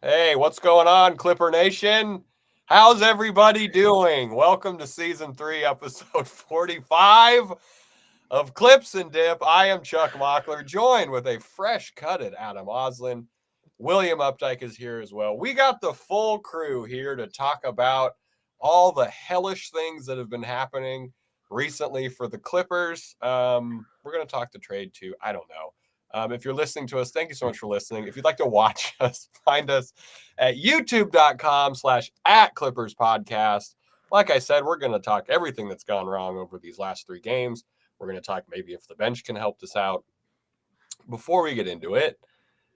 Hey, what's going on, Clipper Nation? How's everybody doing? Welcome to Season 3, Episode 45 of Clips and Dip. I am Chuck Mockler, joined with a fresh-cutted Adam Oslin. William Updike is here as well. We got the full crew here to talk about all the hellish things that have been happening recently for the Clippers. We're going to talk the trade, too. I don't know. If you're listening to us, thank you so much for listening. If you'd like to watch us, find us at youtube.com/@ClippersPodcast. Like I said, we're going to talk everything that's gone wrong over these last 3 games. We're going to talk maybe if the bench can help us out. Before we get into it,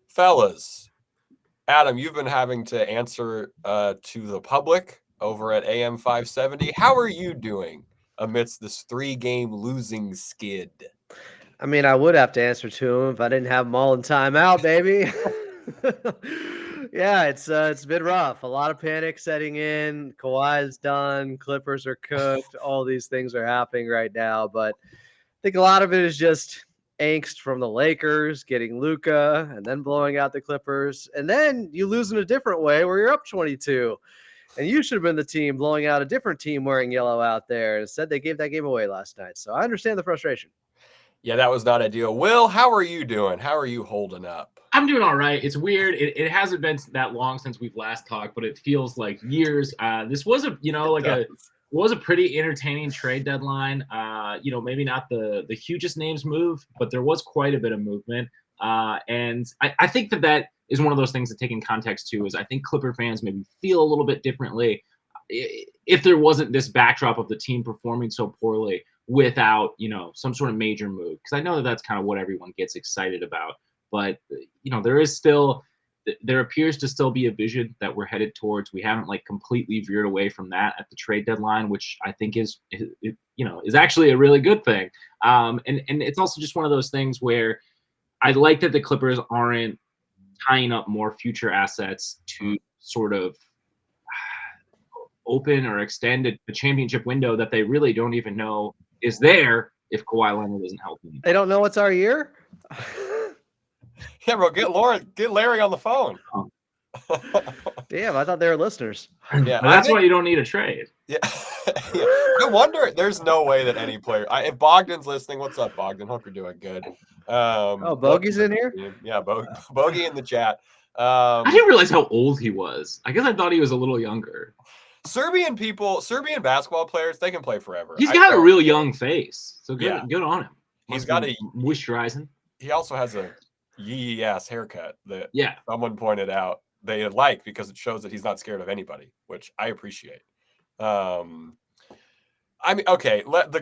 fellas, Adam, you've been having to answer to the public over at AM 570. How are you doing amidst this 3-game losing skid? I mean, I would have to answer to him if I didn't have them all in timeout, baby. Yeah, it's been rough. A lot of panic setting in. Kawhi's done. Clippers are cooked. All these things are happening right now, but I think a lot of it is just angst from the Lakers getting Luka and then blowing out the Clippers, and then you lose in a different way where you're up 22. And you should have been the team blowing out a different team wearing yellow out there. Instead, they gave that game away last night. So I understand the frustration. Yeah, that was not ideal. Will, how are you doing? How are you holding up? I'm doing all right. It's weird. It hasn't been that long since we've last talked, but it feels like years. This was a pretty entertaining trade deadline. Maybe not the hugest names move, but there was quite a bit of movement. And I think that is one of those things to take in context too. Is I think Clipper fans maybe feel a little bit differently if there wasn't this backdrop of the team performing so poorly without some sort of major move, because I know that that's kind of what everyone gets excited about. But there appears to still be a vision that we're headed towards. We haven't completely veered away from that at the trade deadline, which I think is actually a really good thing. And it's also just one of those things where I like that the Clippers aren't tying up more future assets to sort of open or extend a championship window that they really don't even know is there if Kawhi Leonard isn't healthy. They don't know it's our year? Yeah, bro, get Larry on the phone. Damn, I thought they were listeners. Yeah, that's why you don't need a trade. Yeah. Yeah. I wonder, there's no way that any player, if Bogdan's listening, what's up, Bogdan? Hope you're doing good. Bogey's in here? Yeah, Bogey in the chat. I didn't realize how old he was. I guess I thought he was a little younger. Serbian basketball players, they can play forever. He's got a real young face, so good on him. He's got a moisturizing. He also has a yee ass haircut that someone pointed out they like because it shows that he's not scared of anybody, which I appreciate. The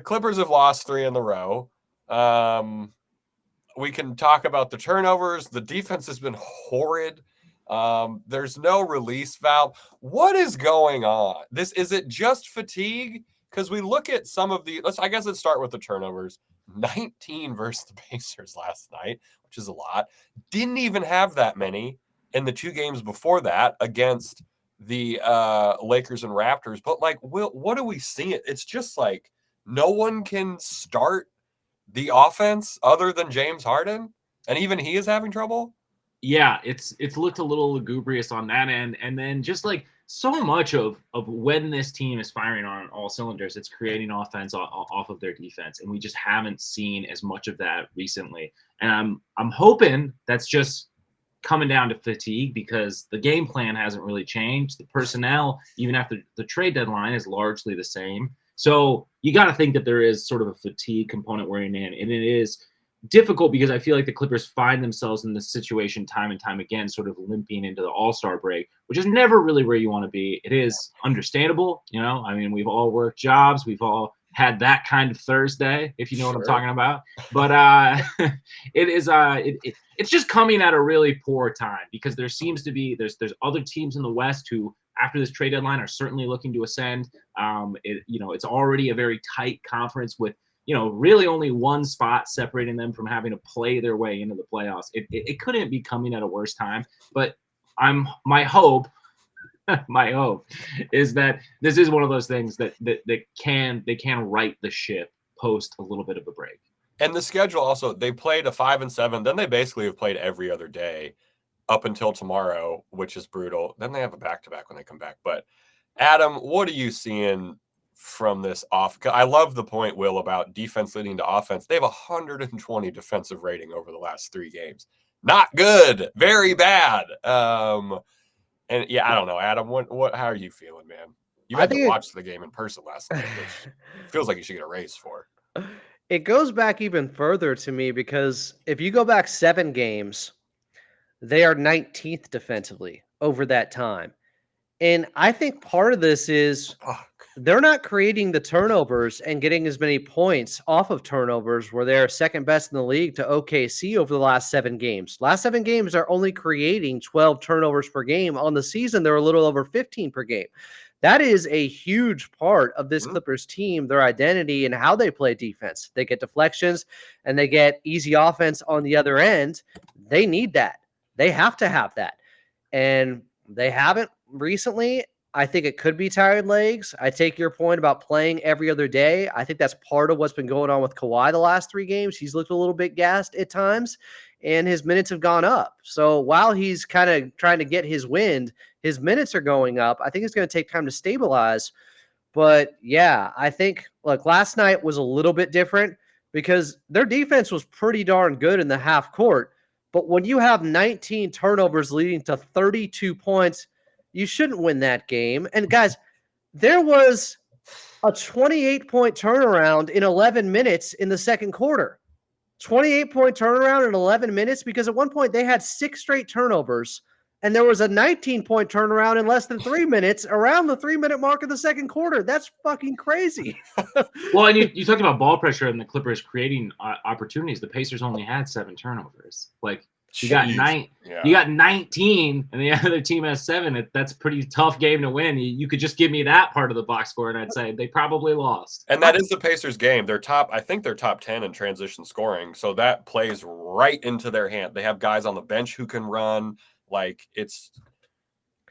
Clippers have lost 3 in a row. We can talk about the turnovers. The defense has been horrid. There's no release valve. What is going on? Is it just fatigue? Because we look at some of let's start with the turnovers. 19 versus the Pacers last night, which is a lot. Didn't even have that many in the 2 games before that against the Lakers and Raptors. But what do we see? It's just no one can start the offense other than James Harden, and even he is having trouble. Yeah, it's looked a little lugubrious on that end, and then just so much of when this team is firing on all cylinders, it's creating offense off of their defense, and we just haven't seen as much of that recently. And I'm hoping that's just coming down to fatigue, because the game plan hasn't really changed. The personnel, even after the trade deadline, is largely the same. So you got to think that there is sort of a fatigue component wearing in, and it is difficult because I feel like the Clippers find themselves in this situation time and time again, sort of limping into the All-Star break, which is never really where you want to be. It is understandable, I mean, we've all worked jobs, we've all had that kind of Thursday, if you know what I'm talking about. But it's just coming at a really poor time, because there seems to be there's other teams in the West who, after this trade deadline, are certainly looking to ascend. It's already a very tight conference with really only one spot separating them from having to play their way into the playoffs. It couldn't be coming at a worse time. But my hope is that this is one of those things that they can right the ship post a little bit of a break. And the schedule also, they played a 5-7, then they basically have played every other day. up until tomorrow, which is brutal. Then they have a back-to-back when they come back. But Adam, what are you seeing from this off? I love the point, Will, about defense leading to offense. They have 120 defensive rating over the last 3 games. Not good, very bad. And yeah, I don't know, Adam. How are you feeling, man? You had to watch the game in person last night, which feels like you should get a raise for. It goes back even further to me because if you go back 7 games, they are 19th defensively over that time. And I think part of this is they're not creating the turnovers and getting as many points off of turnovers where they're second best in the league to OKC over the last 7 games. Last 7 games are only creating 12 turnovers per game. On the season, they're a little over 15 per game. That is a huge part of this Clippers team, their identity and how they play defense. They get deflections and they get easy offense on the other end. They need that. They have to have that. And they haven't recently. I think it could be tired legs. I take your point about playing every other day. I think that's part of what's been going on with Kawhi the last 3 games. He's looked a little bit gassed at times, and his minutes have gone up. So while he's kind of trying to get his wind, his minutes are going up. I think it's going to take time to stabilize. But yeah, I think, look, last night was a little bit different because their defense was pretty darn good in the half court. But when you have 19 turnovers leading to 32 points, you shouldn't win that game. And guys, there was a 28-point turnaround in 11 minutes in the second quarter. 28-point turnaround in 11 minutes because at one point they had 6 straight turnovers, and there was a 19-point turnaround in less than 3 minutes around the 3-minute mark of the second quarter. That's fucking crazy. Well, and you talked about ball pressure and the Clippers creating opportunities. The Pacers only had 7 turnovers. Like, you got 19, and the other team has 7. That's a pretty tough game to win. You could just give me that part of the box score, and I'd say they probably lost. And that is the Pacers game. I think they're top 10 in transition scoring. So that plays right into their hand. They have guys on the bench who can run. Like, it's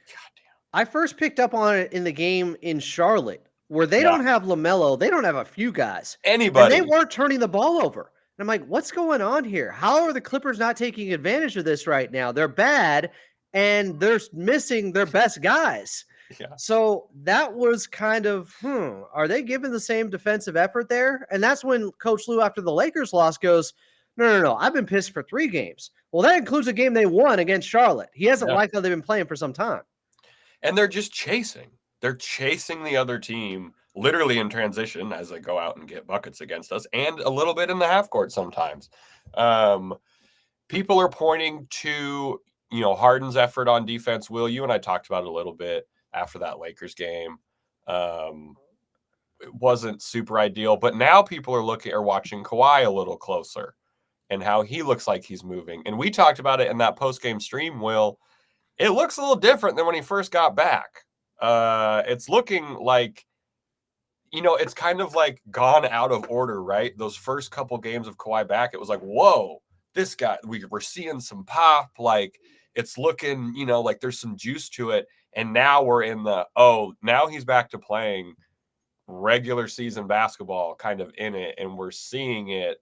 goddamn. I first picked up on it in the game in Charlotte, where they don't have LaMelo. They don't have a few guys. Anybody. And they weren't turning the ball over. And I'm like, what's going on here? How are the Clippers not taking advantage of this right now? They're bad, and they're missing their best guys. Yeah. So that was kind of, are they giving the same defensive effort there? And that's when Coach Lue, after the Lakers loss, goes, no. I've been pissed for 3 games. Well, that includes a game they won against Charlotte. He hasn't liked how they've been playing for some time. And they're just chasing. They're chasing the other team literally in transition as they go out and get buckets against us, and a little bit in the half court sometimes. People are pointing to, Harden's effort on defense. Will, you and I talked about it a little bit after that Lakers game. It wasn't super ideal, but now people are watching Kawhi a little closer and how he looks like he's moving. And we talked about it in that post-game stream, Will. It looks a little different than when he first got back. It's looking like, it's kind of like gone out of order, right? Those first couple games of Kawhi back, it was like, whoa, this guy, we're seeing some pop. Like, it's looking, like there's some juice to it. And now we're in now he's back to playing regular season basketball kind of in it. And we're seeing it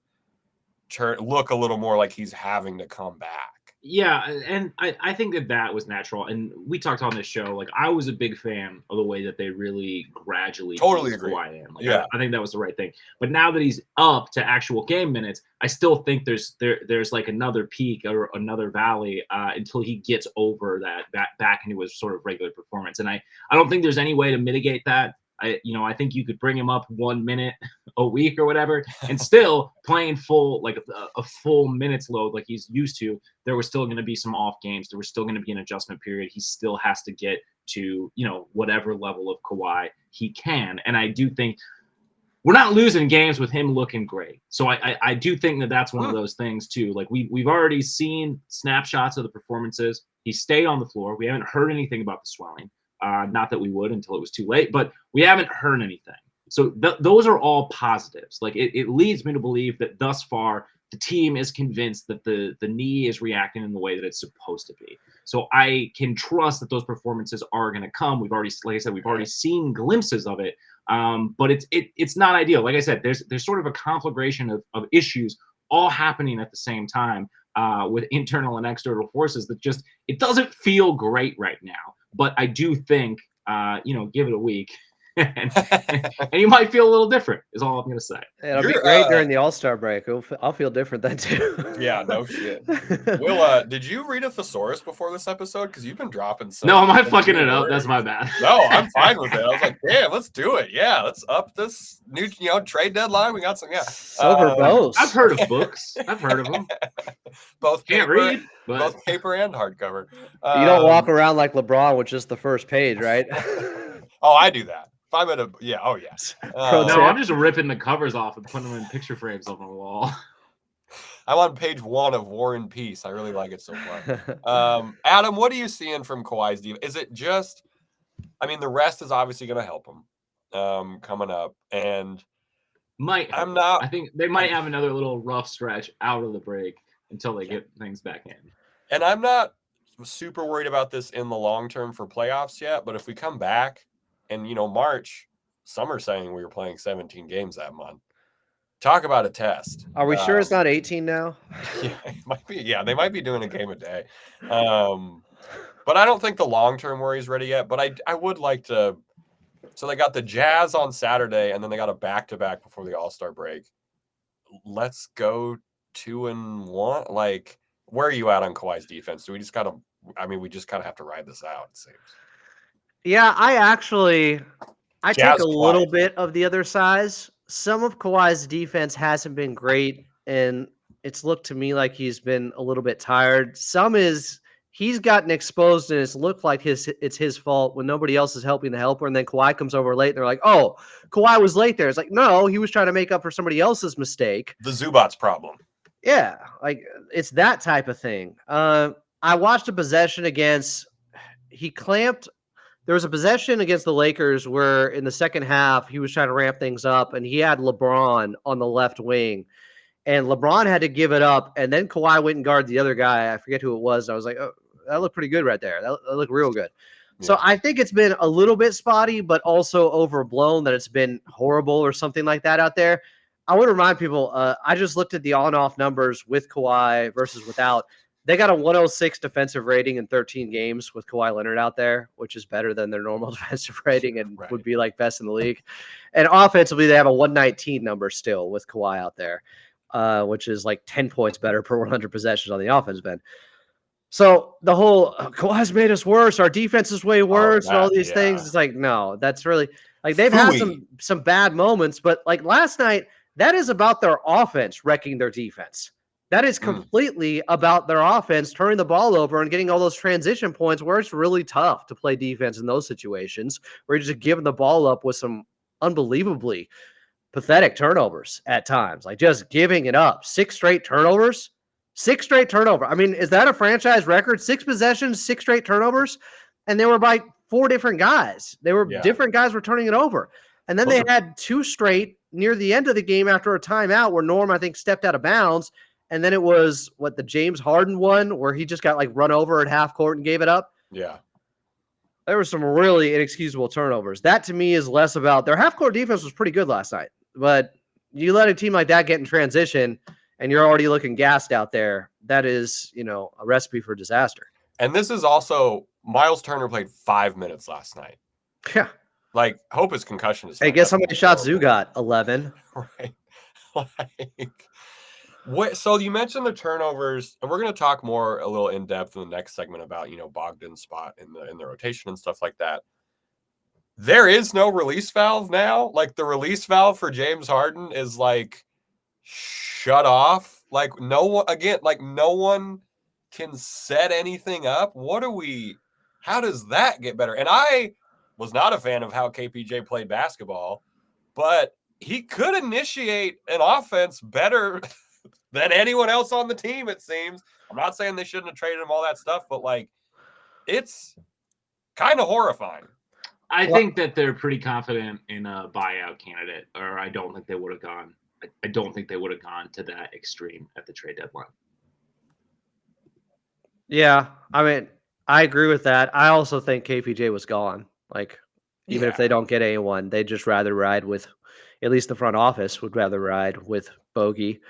look a little more like he's having to come back. Yeah, and I think that was natural. And we talked on this show, like, I was a big fan of the way that they really gradually totally agree. Kawhi in. Like, I think that was the right thing. But now that he's up to actual game minutes, I still think there's like another peak or another valley until he gets over that back into his sort of regular performance. And I don't think there's any way to mitigate that. I think you could bring him up 1 minute a week or whatever, and still playing full, like a full minutes load like he's used to. There was still going to be some off games. There was still going to be an adjustment period. He still has to get to, whatever level of Kawhi he can. And I do think we're not losing games with him looking great. So I do think that's one of those things too. Like, we've already seen snapshots of the performances. He stayed on the floor. We haven't heard anything about the swelling. Not that we would until it was too late, but we haven't heard anything. So those are all positives. Like, it leads me to believe that thus far the team is convinced that the knee is reacting in the way that it's supposed to be. So I can trust that those performances are going to come. We've already, like I said, we've already seen glimpses of it, but it's not ideal. Like I said, there's sort of a conflagration of issues all happening at the same time. with internal and external forces that just it doesn't feel great right now. But I do think give it a week. and you might feel a little different is all I'm going to say. It'll be great during the All-Star break. I'll feel different then too. Yeah, no shit. Will, did you read a thesaurus before this episode? Because you've been dropping some. No, am I fucking it up? That's my bad. No, I'm fine with it. I was like, damn, let's do it. Yeah, let's up this new, trade deadline. We got some, Silver bows. I've heard of books. I've heard of them. Both Can't paper, read, but... both paper and hardcover. You don't walk around like LeBron with just the first page, right? Oh, I do that. If I'm at a, yeah, oh yes. No, I'm just ripping the covers off and putting them in picture frames on the wall. I'm on page 1 of War and Peace. I really like it so far. Adam, what are you seeing from Kawhi's defense? Is it just, I mean, the rest is obviously going to help him coming up, and I think they might have another little rough stretch out of the break until they get things back in. And I'm not super worried about this in the long term for playoffs yet, but if we come back and, March, some are saying we were playing 17 games that month. Talk about a test. Are we sure it's not 18 now? Yeah, it might be. Yeah, they might be doing a game a day. But I don't think the long-term worry is ready yet. But I would like to. So they got the Jazz on Saturday, and then they got a back-to-back before the All-Star break. Let's go 2-1. Like, where are you at on Kawhi's defense? Do we just kind of? I mean, we just kind of have to ride this out. It seems. Yeah, I take a little bit of the other size. Some of Kawhi's defense hasn't been great, and it's looked to me like he's been a little bit tired. Some is he's gotten exposed, and it's looked like it's his fault when nobody else is helping the helper, and then Kawhi comes over late, and they're like, oh, Kawhi was late there. It's like, no, he was trying to make up for somebody else's mistake. The Zubats problem. Yeah, like it's that type of thing. I watched a possession there was a possession against the Lakers where in the second half, he was trying to ramp things up, and he had LeBron on the left wing, and LeBron had to give it up, and then Kawhi went and guarded the other guy. I forget who it was. I was like, oh, that looked pretty good right there. That looked real good. Yeah. So I think it's been a little bit spotty, but also overblown that it's been horrible or something like that out there. I would remind people, I just looked at the on-off numbers with Kawhi versus without. They got a 106 defensive rating in 13 games with Kawhi Leonard out there, which is better than their normal defensive rating and would be like best in the league. And offensively, they have a 119 number still with Kawhi out there, which is like 10 points better per 100 possessions on the offensive end. So the whole Kawhi's made us worse. Our defense is way worse and all these things. It's like, no, that's really like they've had some bad moments, but like last night, that is about their offense wrecking their defense. That is completely about their offense turning the ball over and getting all those transition points where it's really tough to play defense in those situations where you're just giving the ball up with some unbelievably pathetic turnovers at times, like just giving it up. 6 straight turnovers. I mean, is that a franchise record? 6 possessions, 6 straight turnovers? And they were by 4 different guys. Different guys were turning it over. And then they had 2 straight near the end of the game after a timeout where Norm, I think, stepped out of bounds. And then it was the James Harden one where he just got like run over at half court and gave it up. Yeah. There were some really inexcusable turnovers. That to me is less about their half court defense was pretty good last night, but you let a team like that get in transition and you're already looking gassed out there. That is, a recipe for disaster. And this is also Miles Turner played 5 minutes last night. Yeah. Like, hope his concussion is. Hey, guess how many shots Zoo got? 11. Right. So you mentioned the turnovers, and we're going to talk more a little in depth in the next segment about Bogdan's spot in the rotation and stuff like that. There is no release valve now. Like the release valve for James Harden is like shut off. Like no one can set anything up. How does that get better? And I was not a fan of how KPJ played basketball, but he could initiate an offense better than anyone else on the team, it seems. I'm not saying they shouldn't have traded him, all that stuff, but like it's kind of horrifying. I think that they're pretty confident in a buyout candidate, or I don't think they would have gone. I don't think they would have gone to that extreme at the trade deadline. Yeah, I mean, I agree with that. I also think KPJ was gone. Like, even if they don't get anyone, they'd just rather ride with, at least the front office would rather ride with Bogey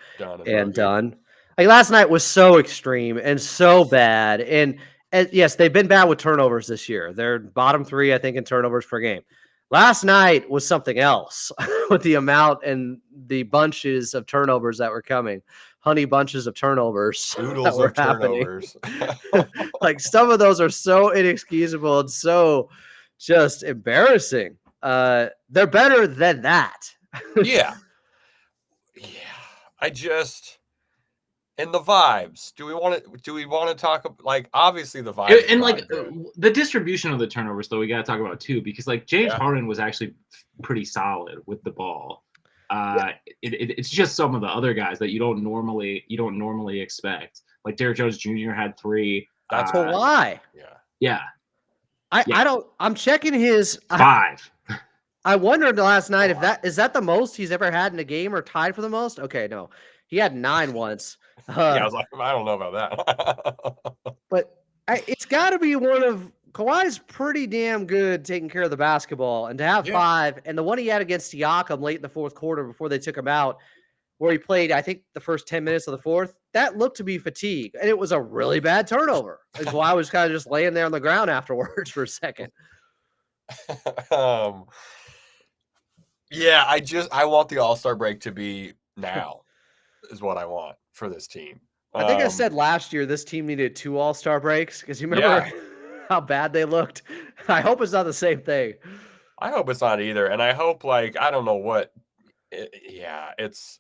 and Dunn. Like last night was so extreme and so bad. And yes, they've been bad with turnovers this year. They're bottom 3, I think, in turnovers per game. Last night was something else with the amount and the bunches of turnovers that were coming. Honey bunches of turnovers that Oodles were of happening. turnovers. Like some of those are so inexcusable and so just embarrassing. They're better than that. Yeah. Yeah. I just and the vibes. Do we want to talk like obviously the vibes And are like not good. the distribution of the turnovers, though, we got to talk about too, because like James Yeah. Harden was actually pretty solid with the ball. It's just some of the other guys that you don't normally expect. Like Derrick Jones Jr. had 3. That's Kawhi. Yeah, I'm checking his 5. I wondered last night if that is the most he's ever had in a game or tied for the most. Okay, no, he had 9 once. Yeah, I was like, I don't know about that. But it's got to be one of Kawhi's pretty damn good taking care of the basketball, and to have 5, and the one he had against Siakam late in the fourth quarter before they took him out, where he played, I think, the first 10 minutes of the fourth, that looked to be fatigue, and it was a really bad turnover. And Kawhi was kind of just laying there on the ground afterwards for a second. Yeah, I want the All-Star break to be now is what I want for this team. I think I said last year this team needed 2 All-Star breaks because you remember how bad they looked. I hope it's not the same thing. I hope it's not either, and I hope I don't know what. It's.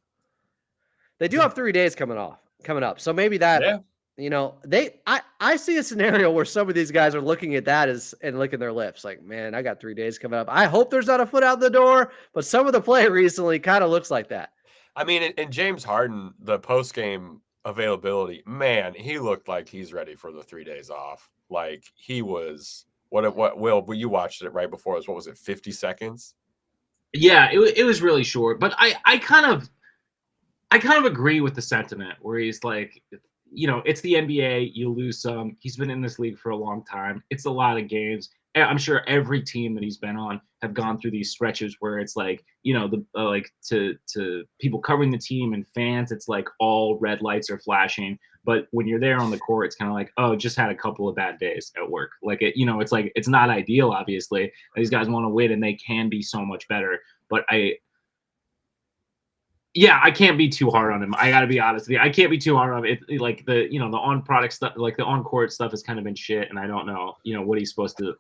They do have 3 days coming up, so maybe that. Yeah. I see a scenario where some of these guys are looking at that and licking their lips like, man, I got 3 days coming up. I hope there's not a foot out the door, but some of the play recently kind of looks like that. I mean, in James Harden, the post-game availability, man, he looked like he's ready for the 3 days off. Like he was. What Will? You watched it right before us. What was it? 50 seconds. Yeah, it was really short, but I kind of agree with the sentiment where he's like, it's the NBA. You lose some. He's been in this league for a long time. It's a lot of games. I'm sure every team that he's been on have gone through these stretches where it's like, to people covering the team and fans, it's like all red lights are flashing. But when you're there on the court, it's kind of like, oh, just had a couple of bad days at work. Like it's like it's not ideal. Obviously, these guys want to win and they can be so much better. But I can't be too hard on him. I got to be honest with you. I can't be too hard on him. It like the on product stuff, like the on court stuff has kind of been shit. And I don't know, what he's supposed to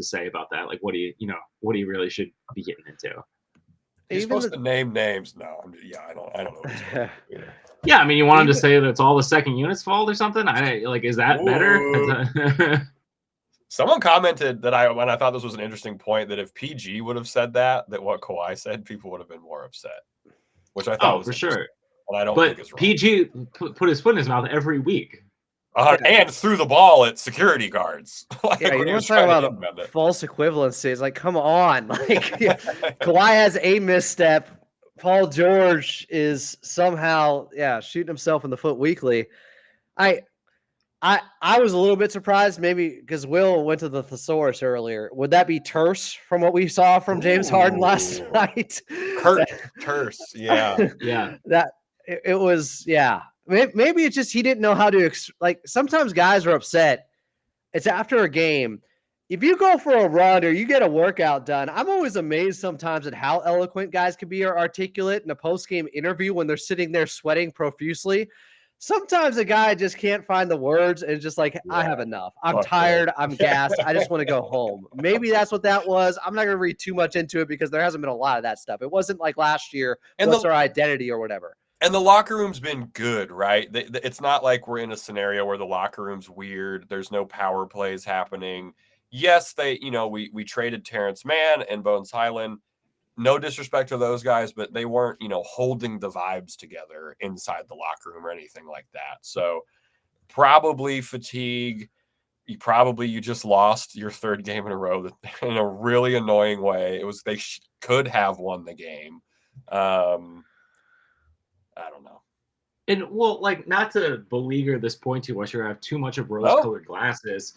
say about that. Like what he really should be getting into. He's supposed to name names. No, I don't know. What he's supposed to do. Yeah. I mean, you want him to say that it's all the second unit's fault or something? Is that better? Someone commented that when I thought this was an interesting point, that if PG would have said that what Kawhi said, people would have been more upset. Which I thought was for sure. And I don't think it's wrong. PG put his foot in his mouth every week. And threw the ball at security guards. Like, you want to talk about false equivalency. It's like, come on. Like, Kawhi has a misstep. Paul George is somehow, shooting himself in the foot weekly. I was a little bit surprised, maybe because Will went to the thesaurus earlier. Would that be terse from what we saw from James Harden last night? Terse, yeah. Yeah. It was, Maybe it's just he didn't know how to, sometimes guys are upset. It's after a game. If you go for a run or you get a workout done, I'm always amazed sometimes at how eloquent guys can be or articulate in a post-game interview when they're sitting there sweating profusely. Sometimes a guy just can't find the words and just like, I have enough. I'm tired. I'm gassed. I just want to go home. Maybe that's what that was. I'm not going to read too much into it because there hasn't been a lot of that stuff. It wasn't like last year. And what's our identity or whatever. And the locker room's been good, right? It's not like we're in a scenario where the locker room's weird. There's no power plays happening. Yes, we traded Terrence Mann and Bones Highland. No disrespect to those guys, but they weren't, holding the vibes together inside the locker room or anything like that. So probably fatigue. You just lost your 3rd game in a row in a really annoying way. It was, they could have won the game. I don't know. And not to beleaguer this point too much or have too much of rose-colored glasses,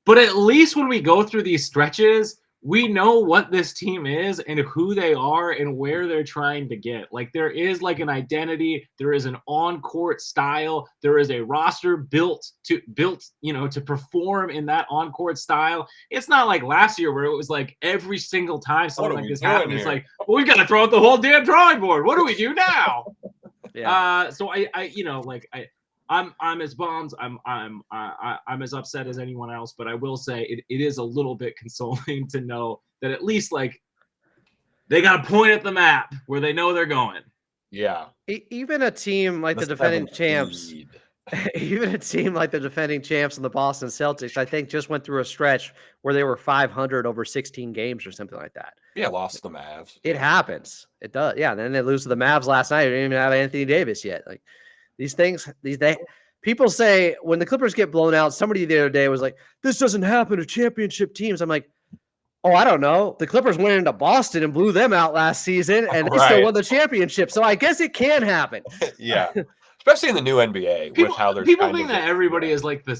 but at least when we go through these stretches, we know what this team is and who they are and where they're trying to get. Like there is like an identity, there is an on-court style, there is a roster built to perform in that on-court style. It's not like last year where it was like every single time something like this happened, it's like, well, we've got to throw out the whole damn drawing board. What do we do now? Yeah. So I'm as bummed. I'm as upset as anyone else, but I will say it is a little bit consoling to know that at least like they got a point at the map where they know they're going. Yeah. Even a team like the defending champs, even a team like the defending champs and the Boston Celtics, I think just went through a stretch where they were 500 over 16 games or something like that. Yeah, lost the Mavs. It happens. It does. Yeah. And then they lose to the Mavs last night. They didn't even have Anthony Davis yet. Like these things, people say when the Clippers get blown out, somebody the other day was like, this doesn't happen to championship teams. I'm like, oh, I don't know. The Clippers went into Boston and blew them out last season, and they still won the championship. So I guess it can happen. Yeah. Especially in the new NBA people, with how they're people think that everybody is like the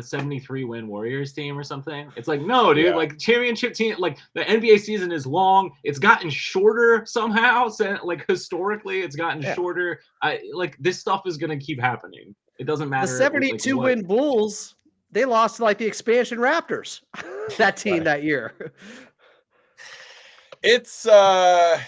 73 win Warriors team or something. It's like, no, dude, like championship team, like the NBA season is long. It's gotten shorter somehow. So, like historically, it's gotten shorter. Like this stuff is gonna keep happening. It doesn't matter. The 72 win Bulls, they lost to like the expansion Raptors. That team that year. It's I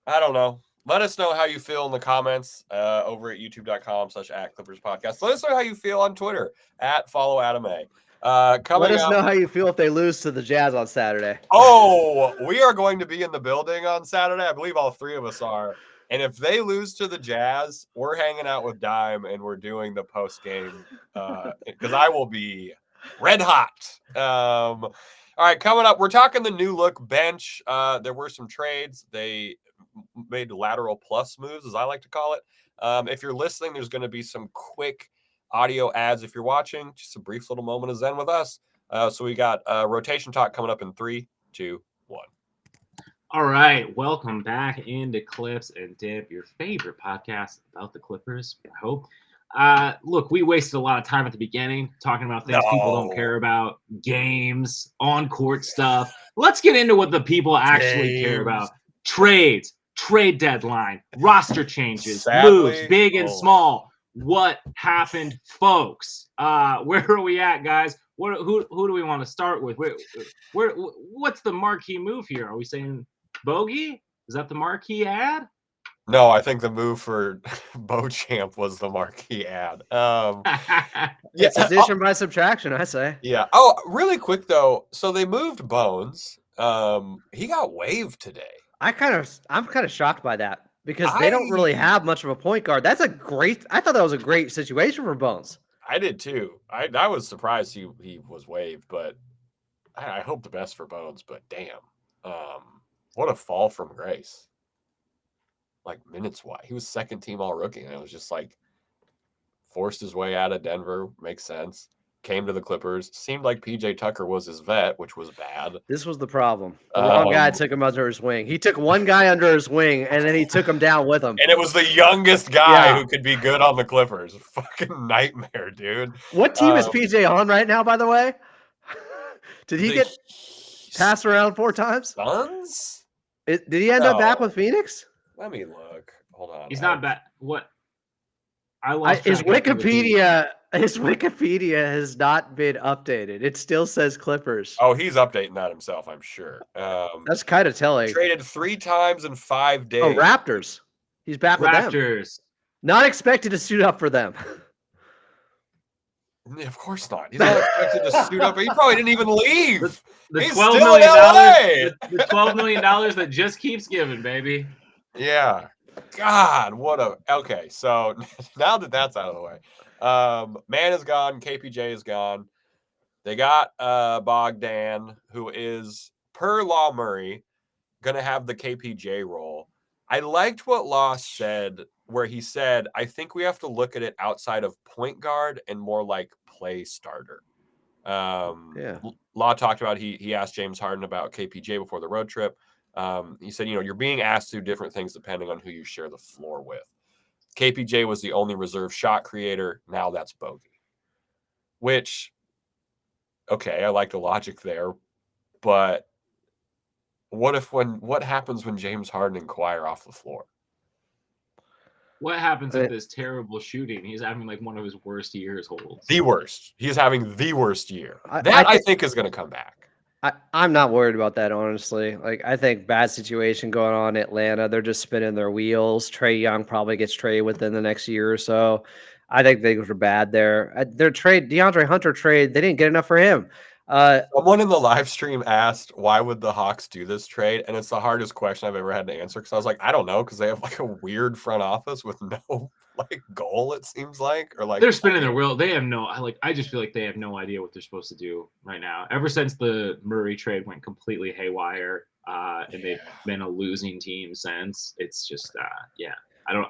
don't know. Let us know how you feel in the comments over at youtube.com/@ClippersPodcast. Let us know how you feel on Twitter @FollowAdamA. Let us know how you feel if they lose to the Jazz on Saturday. Oh, we are going to be in the building on Saturday. I believe all three of us are. And if they lose to the Jazz, we're hanging out with Dime and we're doing the post game because I will be red hot. All right, coming up, we're talking the new look bench. There were some trades. They made lateral plus moves, as I like to call it. If you're listening, there's going to be some quick audio ads. If you're watching, just a brief little moment of zen with us. So we got rotation talk coming up in 3, 2, 1. All right, welcome back into Clips and Dip, your favorite podcast about the Clippers, I hope. Look, we wasted a lot of time at the beginning talking about things people don't care about, games, on-court stuff. Let's get into what the people actually care about. Trades, trade deadline, roster changes, moves, big and small. What happened, folks? Where are we at, guys? Who do we want to start with? What's the marquee move here? Are we saying Bogey? Is that the marquee ad? No, I think the move for Beauchamp was the marquee ad. It's addition by subtraction, I say. Yeah. Oh, really quick though. So they moved Bones. He got waived today. I'm kind of shocked by that because they don't really have much of a point guard. I thought that was a great situation for Bones. I did too. I was surprised he was waived, but I hope the best for Bones. But damn, what a fall from grace. Like minutes wise, he was second team all rookie, and it was just like forced his way out of Denver. Makes sense. Came to the Clippers. Seemed like PJ Tucker was his vet, which was bad. This was the problem. The wrong guy took him under his wing. He took one guy under his wing, and then he took him down with him. And it was the youngest guy who could be good on the Clippers. Fucking nightmare, dude. What team is PJ on right now, by the way? Did he get passed around 4 times? Suns? Did he end up back with Phoenix? Let me look. Hold on. He's not back. What? His Wikipedia has not been updated. It still says Clippers. Oh, he's updating that himself, I'm sure. That's kind of telling. Traded 3 times in 5 days. Oh, Raptors. He's back with them. Raptors. Not expected to suit up for them. Of course not. He's not expected to suit up. He probably didn't even leave. The He's $12 still million. in LA. The $12 million that just keeps giving, baby. Yeah. God, okay. So now that that's out of the way, Man is gone. KPJ is gone. They got Bogdan, who is per Law Murray going to have the KPJ role. I liked what Law said, where he said, I think we have to look at it outside of point guard and more like play starter. Law talked about, he asked James Harden about KPJ before the road trip. He said, you're being asked to do different things depending on who you share the floor with. KPJ was the only reserve shot creator. Now that's Bogey, which okay, I like the logic there, but what happens when James Harden and Kawhi are off the floor? What happens with this terrible shooting? He's having like one of his worst years holds. The worst. He's having the worst year. I I think is going to come back. I'm not worried about that, honestly. Like, I think bad situation going on in Atlanta. They're just spinning their wheels. Trae Young probably gets traded within the next year or so. I think things were bad there. Their trade, DeAndre Hunter trade, they didn't get enough for him. Someone in the live stream asked, why would the Hawks do this trade? And it's the hardest question I've ever had to answer, because I was like, I don't know, because they have like a weird front office with no like goal, it seems like, or like they're spinning their wheel. They have I just feel like they have no idea what they're supposed to do right now. Ever since the Murray trade went completely haywire, and they've been a losing team since. It's just I don't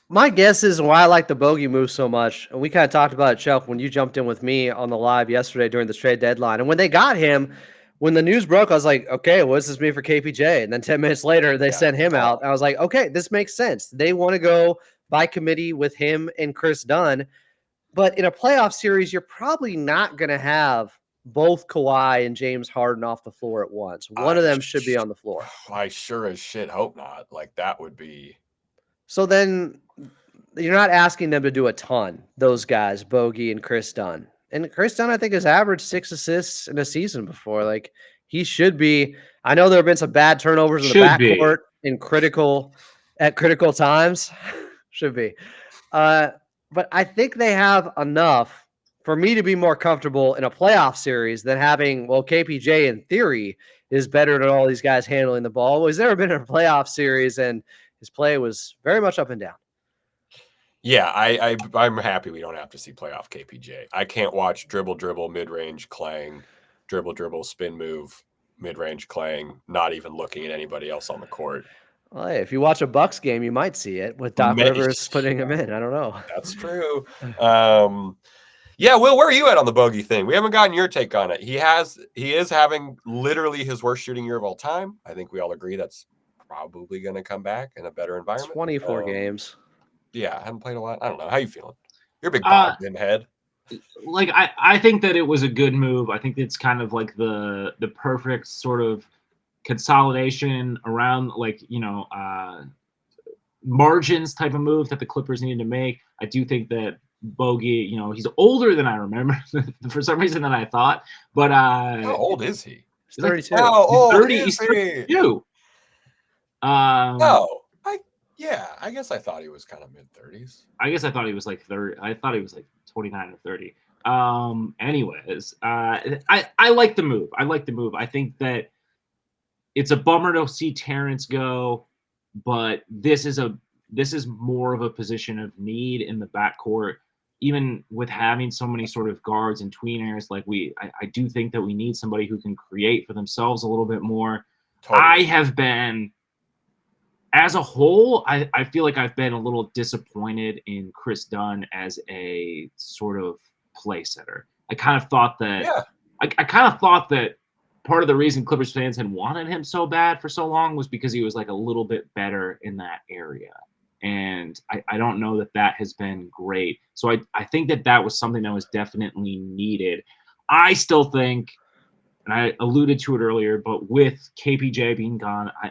My guess is why I like the bogey move so much, and we kind of talked about it, Chuck, when you jumped in with me on the live yesterday during the trade deadline. And when they got him, when the news broke, I was like, okay, what does this mean for KPJ? And then 10 minutes later, they sent him out. I was like, okay, this makes sense. They want to go by committee with him and Chris Dunn. But in a playoff series, you're probably not going to have both Kawhi and James Harden off the floor at once. One of them should be on the floor. I sure as shit hope not. Like, that would be. So then you're not asking them to do a ton, those guys, Bogey and Chris Dunn. And Chris Dunn, I think, has averaged 6 assists in a season before. Like, he should be. I know there have been some bad turnovers in the backcourt at critical times. Should be. But I think they have enough for me to be more comfortable in a playoff series than having, well, KPJ in theory is better than all these guys handling the ball. Well, he's never been in a playoff series, and his play was very much up and down. Yeah, I'm happy we don't have to see playoff KPJ. I can't watch dribble, mid-range clang, dribble, spin move, mid-range clang, not even looking at anybody else on the court. Well, hey, if you watch a Bucks game, you might see it with Doc Rivers putting him in. I don't know. That's true. Yeah, Will, where are you at on the bogey thing? We haven't gotten your take on it. He is having literally his worst shooting year of all time. I think we all agree that's probably going to come back in a better environment. 24 games. Yeah, I haven't played a lot. I don't know. How you feeling? You're a big Bogdan head. Like, I think that it was a good move. I think it's kind of like the perfect sort of consolidation around, like, margins type of move that the Clippers needed to make. I do think that Bogey, he's older than I remember for some reason than I thought. But how old is he? He's 32. Like, how old 30, is he's he? 32. I guess I thought he was kind of mid-30s. I guess I thought he was like 30. I thought he was like 29 or 30. Anyways, I like the move. I think that it's a bummer to see Terrence go, but this is more of a position of need in the backcourt. Even with having so many sort of guards and tweeners, like I do think that we need somebody who can create for themselves a little bit more. Totally. I have been, as a whole, I feel like I've been a little disappointed in Chris Dunn as a sort of play setter. I kind of thought that I kind of thought that part of the reason Clippers fans had wanted him so bad for so long was because he was like a little bit better in that area. And I don't know that has been great. So I think that was something that was definitely needed. I still think, and I alluded to it earlier, but with KPJ being gone, I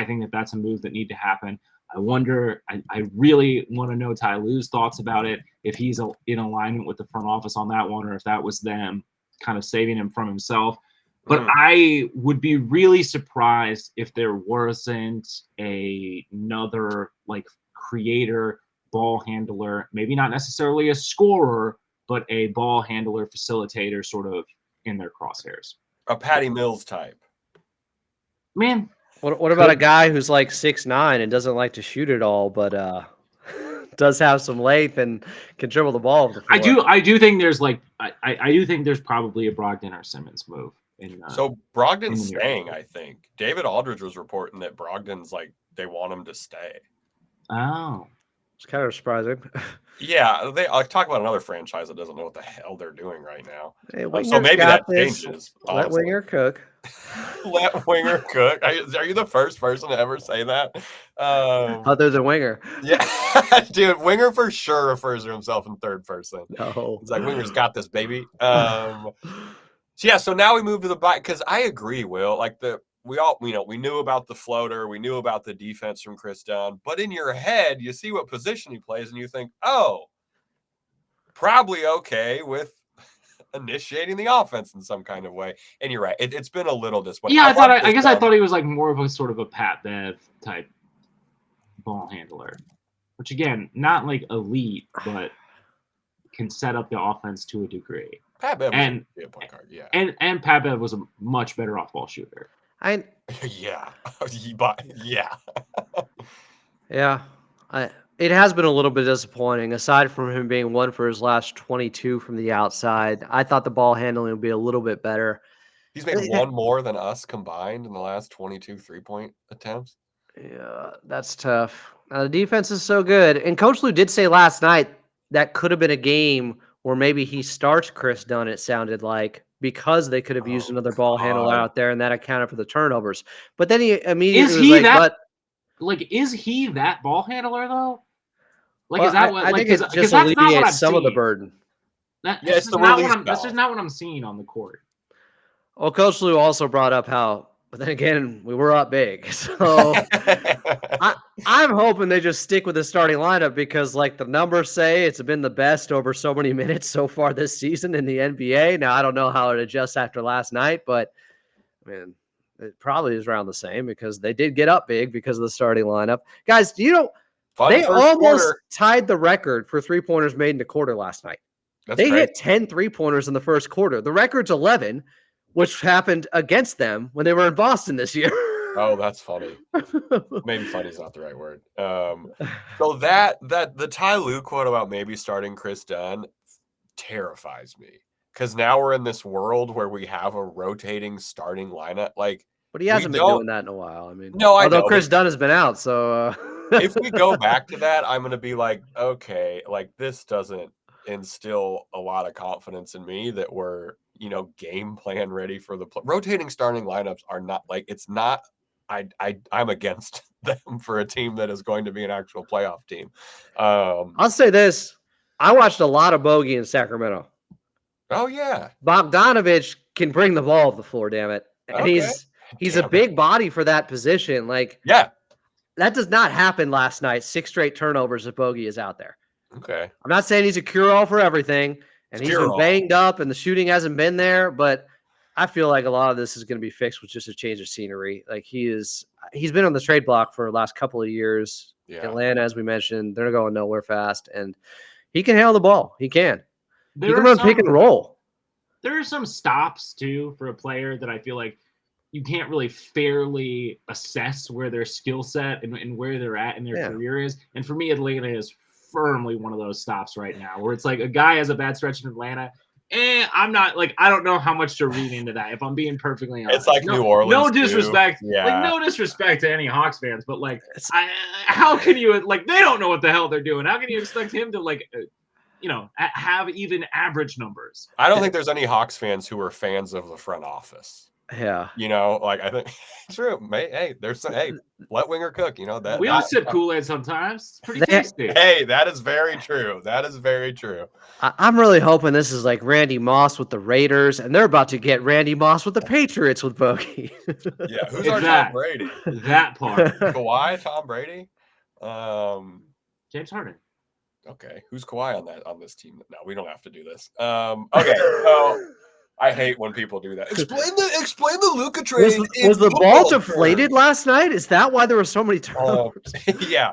think that that's a move that need to happen. I wonder, I really want to know Ty Lue's thoughts about it, if he's in alignment with the front office on that one, or if that was them kind of saving him from himself. But I would be really surprised if there wasn't another like creator, ball handler, maybe not necessarily a scorer, but a ball handler, facilitator sort of in their crosshairs. A Patty Mills type. Man. What about a guy who's like 6'9" and doesn't like to shoot it all, but does have some length and can dribble the ball off the floor? I do think there's like I do think there's probably a Brogdon or Simmons move. So Brogdon's staying, I think. David Aldridge was reporting that Brogdon's like they want him to stay. Oh. It's kind of surprising. Yeah, I'll talk about another franchise that doesn't know what the hell they're doing right now. Hey, So Winger's maybe got that this. changes. Let Honestly. Winger cook. Let Winger cook. Are you the first person to ever say that? Other than Winger. Yeah, dude, Winger for sure refers to himself in third person. No. He's like, Winger's got this, baby. So now we move to the bye, because I agree, Will. Like we knew about the floater, we knew about the defense from Chris Dunn, but in your head, you see what position he plays, and you think, oh, probably okay with initiating the offense in some kind of way. And you're right, it's been a little disappointing. Yeah, I guess I thought he was like more of a sort of a Pat Bev type ball handler, which again, not like elite, but can set up the offense to a degree. Pat Bev and was a point guard, yeah, and Pat Bev was a much better off ball shooter. Yeah. Yeah. It has been a little bit disappointing. Aside from him being 1 for his last 22 from the outside, I thought the ball handling would be a little bit better. He's made one more than us combined in the last 22 3-point attempts. Yeah, that's tough. The defense is so good. And Coach Lou did say last night that could have been a game where maybe he starts Chris Dunn, it sounded like, because they could have used another ball handler out there, and that accounted for the turnovers. But then he immediately is he that ball handler though? Like, well, is that what? I like, think it just alleviates some of the burden. That's just not what I'm seeing on the court. Well, Coach Lou also brought up how, but then again, we were up big. So I'm hoping they just stick with the starting lineup because, like the numbers say, it's been the best over so many minutes so far this season in the NBA. Now, I don't know how it adjusts after last night, but, man, it probably is around the same because they did get up big because of the starting lineup. Guys, do you know, they almost tied the record for three-pointers made in the quarter last night. They hit 10 three-pointers in the first quarter. The record's 11, which happened against them when they were in Boston this year. Oh, that's funny. Maybe funny is not the right word. So that the Ty Lue quote about maybe starting Chris Dunn terrifies me, because now we're in this world where we have a rotating starting lineup. Like, but he hasn't been doing that in a while. I mean, although Chris Dunn has been out, so if we go back to that, I'm going to be like, okay, like this doesn't instill a lot of confidence in me that we're, game plan ready for the rotating starting lineups are not like, it's not, I'm against them for a team that is going to be an actual playoff team. I'll say this. I watched a lot of Bogey in Sacramento. Oh yeah. Bogdanovic can bring the ball to the floor, damn it. And he's a big body for that position. Like, yeah, that does not happen last night. 6 straight turnovers if Bogey is out there. Okay. I'm not saying he's a cure-all for everything, and he's been banged up and the shooting hasn't been there, but I feel like a lot of this is going to be fixed with just a change of scenery. Like, he's been on the trade block for the last couple of years. Yeah. Atlanta, as we mentioned, they're going nowhere fast, and he can handle the ball. He can. He can run pick and roll. There are some stops, too, for a player that I feel like you can't really fairly assess where their skill set and where they're at in their career is. And for me, Atlanta is firmly one of those stops right now where it's like a guy has a bad stretch in Atlanta. I'm not like, I don't know how much to read into that, if I'm being perfectly honest. It's like New Orleans. No disrespect. Yeah. Like, no disrespect to any Hawks fans, but like, how can you, like, they don't know what the hell they're doing. How can you expect him to, like, have even average numbers? I don't think there's any Hawks fans who are fans of the front office. Yeah. Like, I think true. Hey, let Winger cook. That we all sip Kool-Aid sometimes. It's pretty tasty. Hey, that is very true. That is very true. I'm really hoping this is like Randy Moss with the Raiders, and they're about to get Randy Moss with the Patriots with Bogey. Yeah, who's our Tom Brady? That part. Kawhi, Tom Brady, James Harden. Okay, who's Kawhi on this team? No, we don't have to do this. Okay, so I hate when people do that. Explain the Luka trade. Was the ball deflated last night? Is that why there were so many turnovers? Yeah.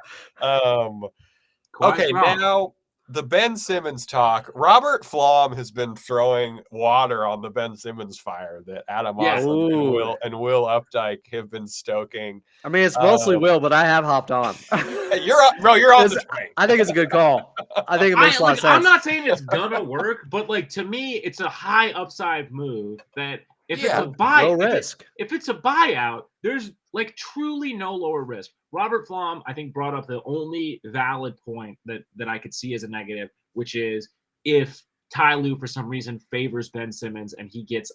Okay, now the Ben Simmons talk. Robert Flom has been throwing water on the Ben Simmons fire that Adam Austin and Will Updike have been stoking. I mean, it's mostly Will, but I have hopped on. You're on the train. I think it's a good call. I think it makes a lot of sense. I'm not saying it's gonna work, but like, to me, it's a high upside move that if it's a buy, low risk. If it's a buyout, there's like truly no lower risk. Robert Flom, I think, brought up the only valid point that I could see as a negative, which is if Ty Lue for some reason favors Ben Simmons and he gets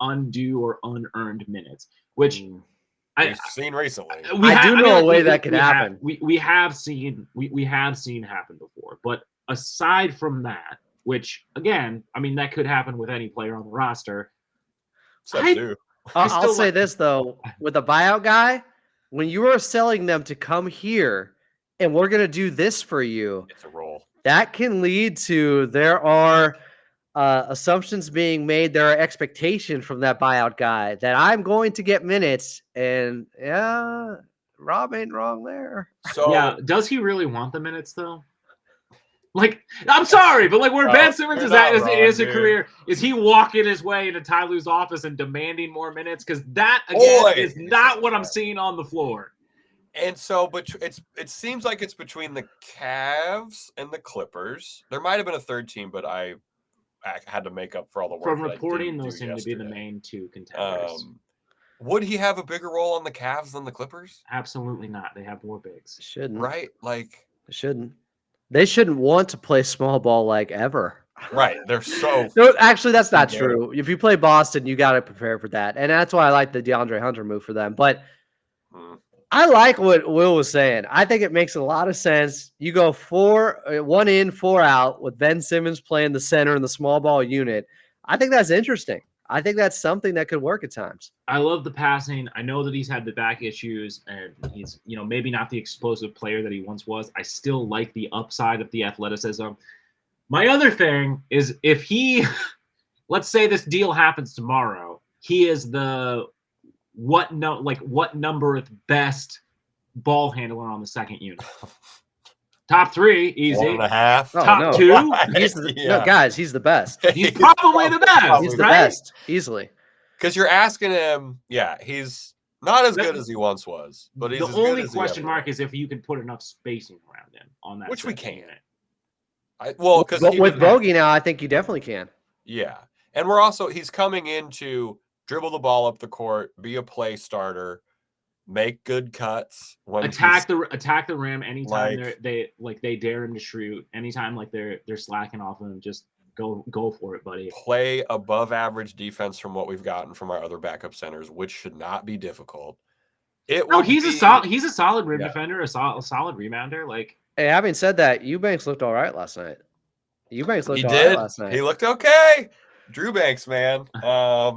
undue or unearned minutes, which we've seen recently. I do know a way that could happen. We have seen happen before, but aside from that, which again, I mean, that could happen with any player on the roster. I'll say this though, with a buyout guy, when you are selling them to come here and we're going to do this for you, it's a role that can lead to there are assumptions being made. There are expectations from that buyout guy that I'm going to get minutes, and yeah, Rob ain't wrong there. So yeah, does he really want the minutes though? Like, I'm sorry, but like where Ben Simmons is at his career, is he walking his way into Ty Lue's office and demanding more minutes? Because that again is not what I'm seeing on the floor. And so, but it seems like it's between the Cavs and the Clippers. There might have been a third team, but I had to make up for all the work. From reporting, those seem to be the main two contenders. Would he have a bigger role on the Cavs than the Clippers? Absolutely not. They have more bigs. Shouldn't. Right? Like they shouldn't. They shouldn't want to play small ball like ever. Right. They're so no, actually that's not true. If you play Boston, you got to prepare for that. And that's why I like the DeAndre Hunter move for them. But I like what Will was saying. I think it makes a lot of sense. You go 1 in, 4 out with Ben Simmons playing the center in the small ball unit. I think that's interesting. I think that's something that could work at times. I love the passing. I know that he's had the back issues and he's, maybe not the explosive player that he once was. I still like the upside of the athleticism. My other thing is if he, let's say this deal happens tomorrow, he is the what numberth best ball handler on the second unit. Top 3, easy. 1.5. Top 2. No, guys, he's the best. He's probably the best. He's the best, easily. Because you're asking him, he's not as good as he once was, but he's the only question mark is if you can put enough spacing around him on that, which we can. Unit. Because with Bogey now, I think you definitely can. Yeah, and he's coming in to dribble the ball up the court, be a play starter. Make good cuts. When attack the rim anytime they dare him to shoot. Anytime they're slacking off him, just go for it, buddy. Play above average defense from what we've gotten from our other backup centers, which should not be difficult. He's a solid rim defender, a solid rebounder. Like, hey, having said that, Eubanks looked all right last night. He looked okay. Drew Banks, man.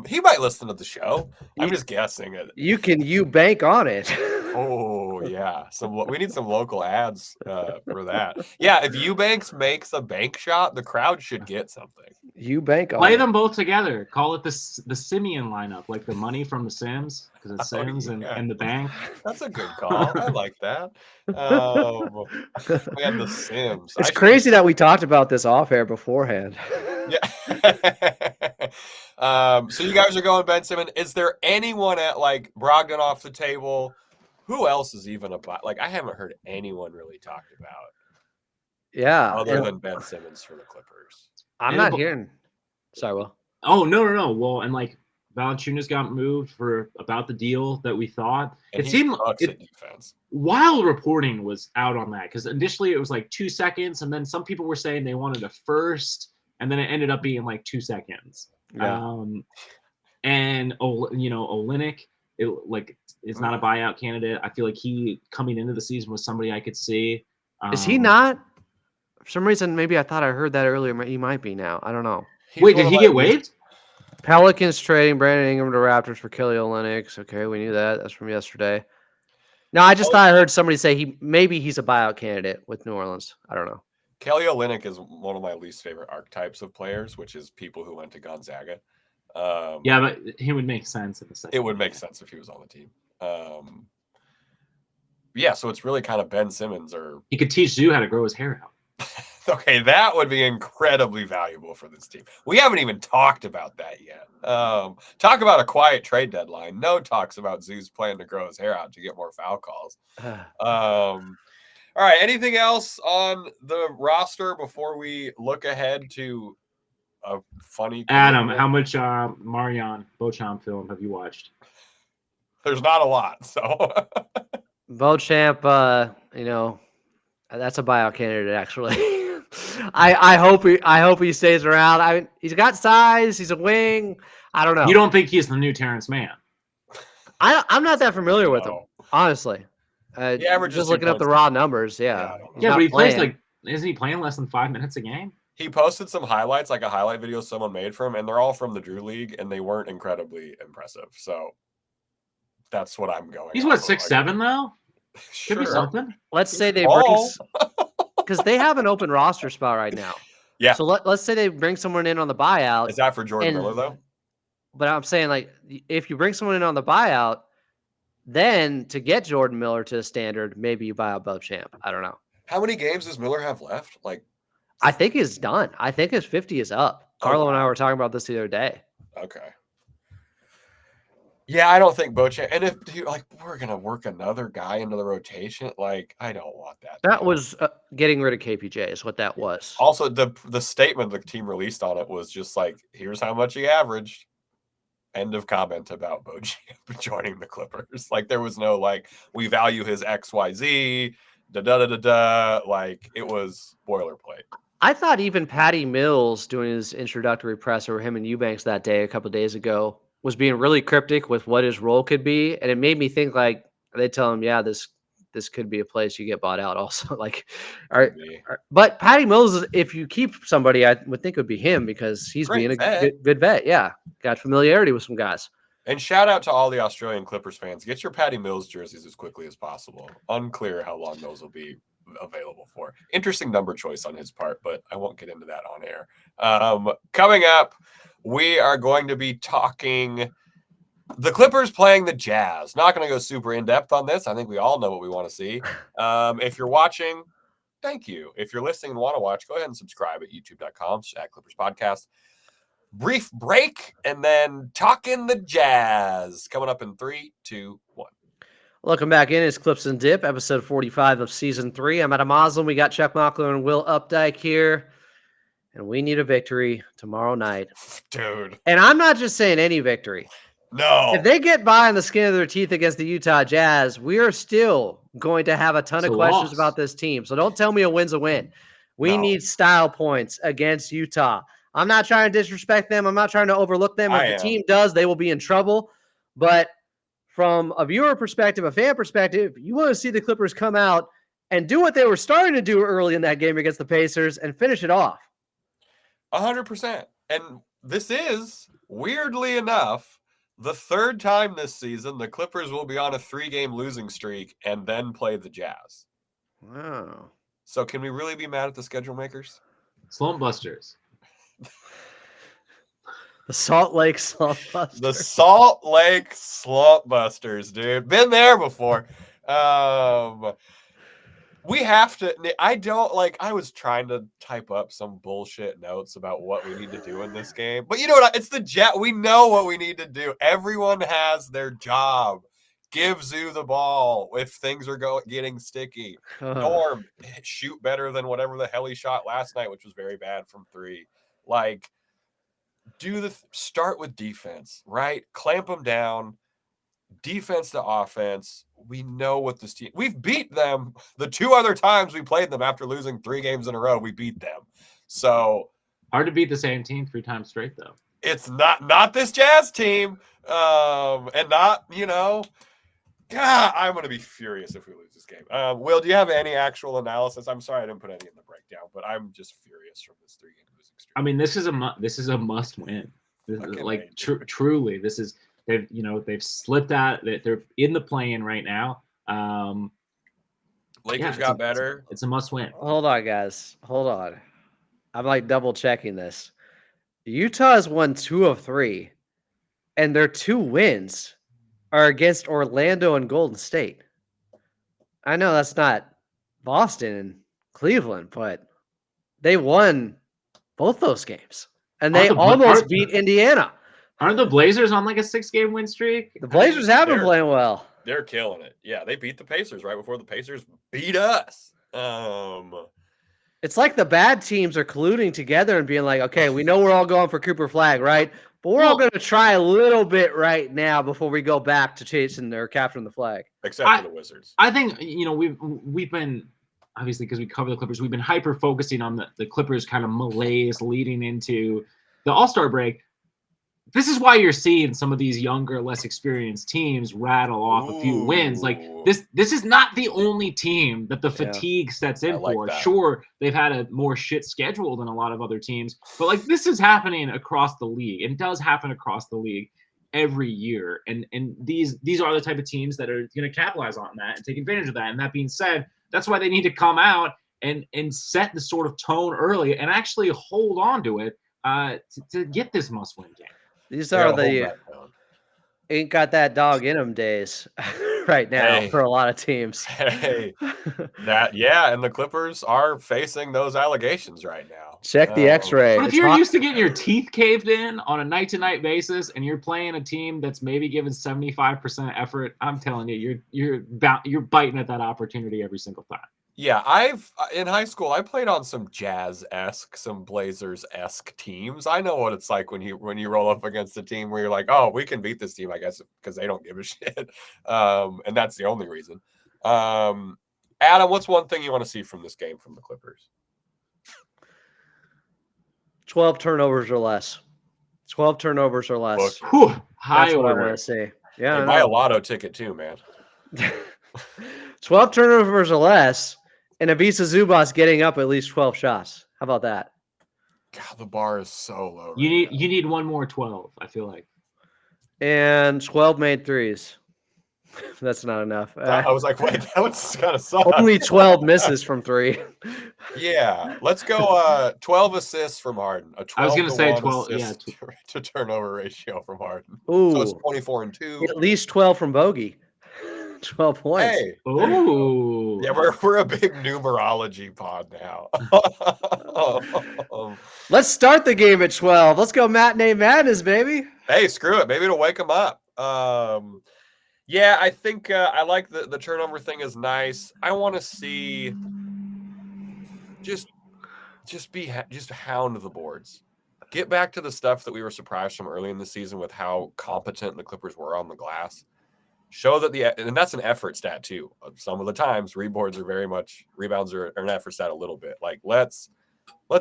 He might listen to the show. I'm just guessing it. You can bank on it. Oh yeah, we need some local ads for that. Yeah, if Eubanks makes a bank shot, the crowd should get something. You bank on Play them both together. Call it the Simeon lineup, like the money from the Sims, because it's Sims and the bank. That's a good call. I like that. Man, the Sims. It's crazy that we talked about this off air beforehand. Yeah. So you guys are going Ben Simmons. Is there anyone at Brogdon off the table? Who else is even about? I haven't heard anyone really talked about. Yeah, other than Ben Simmons for the Clippers. I'm not hearing. Sorry, Will. Oh no. Well, and Valanciunas got moved for about the deal that we thought. And it seemed defense. Wild reporting was out on that because initially it was 2 seconds, and then some people were saying they wanted a first, and then it ended up being 2 seconds. Yeah. And Olynyk, is not a buyout candidate. I feel like he coming into the season was somebody I could see. Is he not? For some reason, maybe I thought I heard that earlier. He might be now. I don't know. Wait, did he get waived? Pelicans trading Brandon Ingram to Raptors for Kelly Olynyk. Okay, we knew that. That's from yesterday. No, I just thought I heard somebody say he's a buyout candidate with New Orleans. I don't know. Kelly Olynyk is one of my least favorite archetypes of players, which is people who went to Gonzaga. Yeah, but he would make sense in the second. It would make sense if he was on the team. Yeah, so it's really kind of Ben Simmons or he could teach Zoo how to grow his hair out. Okay, that would be incredibly valuable for this team. We haven't even talked about that yet. Talk about a quiet trade deadline. No talks about Zoo's plan to grow his hair out to get more foul calls. All right, anything else on the roster before we look ahead to a funny Adam, how much Marion Beauchamp film have you watched? There's not a lot, so Beauchamp, that's a buyout candidate actually. I hope he stays around. He's got size. He's a wing. I don't know. You don't think he's the new Terrence Mann? I'm not that familiar with him, No. honestly. He averages Just 2 looking up the points. raw numbers. Yeah, Yeah, I don't he's Yeah, not but he plays playing. like, isn't he playing less than 5 minutes a game? He posted some highlights, like a highlight video someone made for him, and they're all from the Drew League, and they weren't incredibly impressive. So that's what I'm going. He's off what, of. 6'7" though? Could be Sure. something. Let's say they Paul. because they have an open roster spot right now. Yeah. So let's say they bring someone in on the buyout. Is that for Jordan and- Miller though? But I'm saying, like, if you bring someone in on the buyout, then to get Jordan Miller to the standard, maybe you buy out Beauchamp. I don't know. How many games does Miller have left? Like, I think he's done. I think his 50 is up. Carlo and I wow. were talking about this the other day. okay. Yeah, I don't think Beauchamp. And if we're gonna work another guy into the rotation, like I don't want that. That was getting rid of KPJ is what that was. Also the statement the team released on it was just like, here's how much he averaged. End of comment about Beauchamp joining the Clippers. Like there was no like, we value his XYZ, da da da da da. Like it was boilerplate. I thought even Patty Mills doing his introductory presser, him and Eubanks that day a couple of days ago, was being really cryptic with what his role could be, and it made me think like they tell him, yeah, this could be a place you get bought out. Also, like, but Patty Mills, if you keep somebody, I would think it would be him because he's Great being a vet. good vet. Yeah, got familiarity with some guys. And shout out to all the Australian Clippers fans. Get your Patty Mills jerseys as quickly as possible. Unclear how long those will be available for. Interesting number choice on his part, but I won't get into that on air. Coming up, we are going to be talking the Clippers playing the Jazz. Not going to go super in-depth on this. I think we all know what we want to see. If you're watching, thank you. If you're listening and want to watch, go ahead and subscribe at youtube.com/Clippers Podcast. Brief break, and then talking the Jazz. Coming up in 3, 2, 1. Welcome back in. It's Clips and Dip, episode 45 of season 3. I'm Adam Moslem. We got Chuck Mockler and Will Updike here, and we need a victory tomorrow night. Dude. And I'm not just saying any victory. No. If they get by on the skin of their teeth against the Utah Jazz, we are still going to have a ton of questions about this team. So don't tell me a win's a win. We need style points against Utah. I'm not trying to disrespect them. I'm not trying to overlook them. If the team does, they will be in trouble. But from a viewer perspective, a fan perspective, you want to see the Clippers come out and do what they were starting to do early in that game against the Pacers and finish it off. 100%. And this is, weirdly enough, the third time this season the Clippers will be on a 3-game losing streak and then play the Jazz. Wow. So can we really be mad at the schedule makers? Slump Busters. The Salt Lake Slump Busters. The Salt Lake Slump Busters, dude. Been there before. We have to. I was trying to type up some bullshit notes about what we need to do in this game. But you know what? It's the Jet. We know what we need to do. Everyone has their job. Give Zoo the ball if things are getting sticky. Norm, shoot better than whatever the hell he shot last night, which was very bad from 3. Like, start with defense, right? Clamp them down. Defense to offense. We know what this team. We've beat them the 2 other times we played them after losing 3 games in a row. We beat them. So hard to beat the same team 3 times straight, though. It's not this Jazz team, and not God, I'm going to be furious if we lose this game. Will, do you have any actual analysis? I'm sorry I didn't put any in the breakdown, but I'm just furious from this 3-game losing streak. I mean, this is a must win. Truly, this is. They've slipped out. They're in the play-in right now. Lakers got better. It's a must-win. Hold on, guys. Hold on. I'm like double checking this. Utah has won 2 of 3, and their 2 wins are against Orlando and Golden State. I know that's not Boston and Cleveland, but they won both those games, and they almost beat Indiana. Aren't the Blazers on like a 6-game win streak? The Blazers have been playing well. They're killing it. Yeah, they beat the Pacers right before the Pacers beat us. It's like the bad teams are colluding together and being like, okay, we know we're all going for Cooper Flag, right? But we're all going to try a little bit right now before we go back to chasing or capturing the flag. Except for the Wizards. I think, we've been, obviously, because we cover the Clippers, we've been hyper focusing on the Clippers kind of malaise leading into the All-Star break. This is why you're seeing some of these younger, less experienced teams rattle off a few wins. Like this is not the only team that the fatigue sets in for. That. Sure, they've had a more shit schedule than a lot of other teams, but like this is happening across the league. It does happen across the league every year, and these are the type of teams that are going to capitalize on that and take advantage of that. And that being said, that's why they need to come out and set the sort of tone early and actually hold on to it to get this must-win game. These are the ain't got that dog in them days right now for a lot of teams. And the Clippers are facing those allegations right now. Check the X-ray. But if you're used to getting your teeth caved in on a night-to-night basis, and you're playing a team that's maybe given 75% effort, I'm telling you, you're biting at that opportunity every single time. Yeah, in high school I played on some Jazz-esque, some Blazers-esque teams. I know what it's like when you roll up against a team where you're like, oh, we can beat this team, I guess, because they don't give a shit. And that's the only reason. Adam, what's one thing you want to see from this game from the Clippers? 12 turnovers or less. 12 turnovers or less. Whew, that's what I want to see. Yeah, hey, buy a lotto ticket too, man. 12 turnovers or less, and Ivica Zubac getting up at least 12 shots. How about that? God, the bar is so low. You need one more 12, I feel like. And 12 made threes. That's not enough. I was like, wait, that was kind of suck. Only 12 misses from three. Yeah, let's go 12 assists from Harden. I was going to say 12, to turnover ratio from Harden. Ooh. So it's 24-2. At least 12 from Bogey. 12 points. Hey. Ooh. Yeah, we're a big numerology pod now. Let's start the game at 12. Let's go matinee madness, baby. Hey, screw it. Maybe it'll wake them up. Yeah, I think I like the turnover thing is nice. I want to see just hound the boards. Get back to the stuff that we were surprised from early in the season with how competent the Clippers were on the glass. Show that and that's an effort stat too. Some of the times rebounds are an effort stat a little bit. Like let's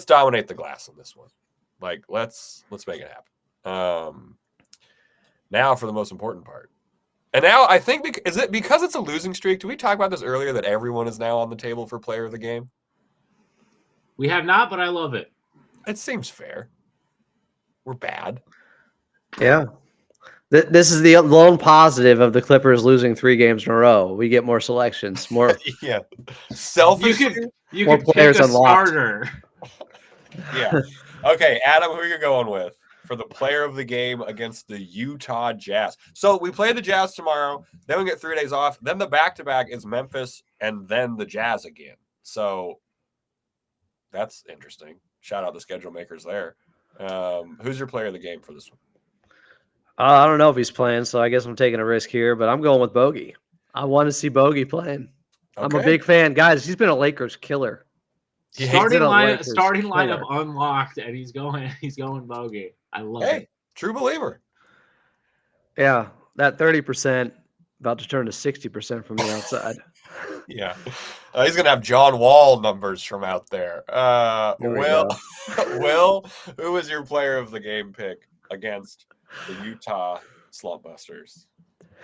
dominate the glass on this one. Like let's make it happen. Now for the most important part. And now I think because it's a losing streak. Did we talk about this earlier that everyone is now on the table for player of the game? We have not, but I love it. It seems fair. We're bad. Yeah. This is the lone positive of the Clippers losing 3 games in a row. We get more selections, more yeah. Selfish. You could players pick a starter. Yeah. Okay, Adam, who are you going with for the player of the game against the Utah Jazz? So we play the Jazz tomorrow, then we get 3 days off. Then the back-to-back is Memphis and then the Jazz again. So that's interesting. Shout out the schedule makers there. Who's your player of the game for this one? I don't know if he's playing, so I guess I'm taking a risk here, but I'm going with Bogey. I want to see Bogey playing. Okay. I'm a big fan. Guys, he's been a Lakers killer. Starting lineup unlocked, and he's going Bogey. I love it. True believer. Yeah, that 30% about to turn to 60% from the outside. Yeah. He's going to have John Wall numbers from out there. Will, who was your player of the game pick against the Utah Slump Busters?